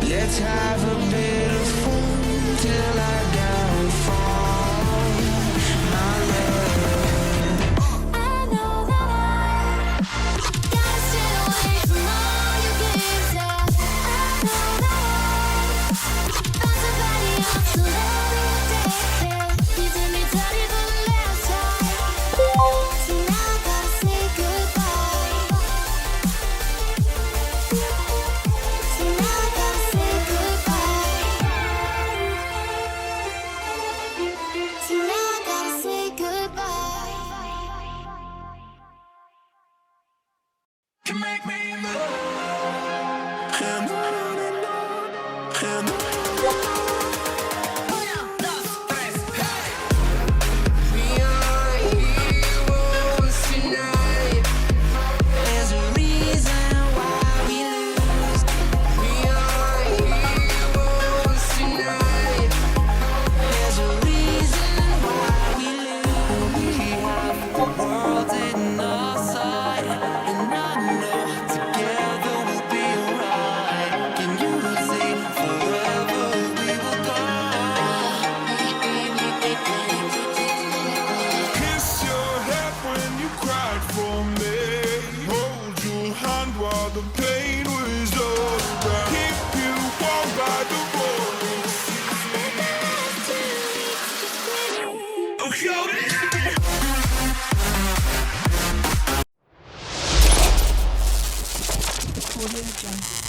Let's have a bit of fun till I downfall, my love. I know that I gotta stay away from all your games. I know that find somebody else to love you, baby. You did me dirty the last time, so now I gotta say goodbye. So now I gotta say goodbye. So now I gotta say goodbye. You make me love. And on and on and on. We are heroes tonight. There's a reason why we lose. We are heroes tonight. There's a reason why we lose. We have the world in our sight, and I know together we'll be alright. Can you see forever we will go? Kiss your head when you cried for me. Hold your hand while the pain was over. Keep you warm by the roaring sea. Audio Jungle.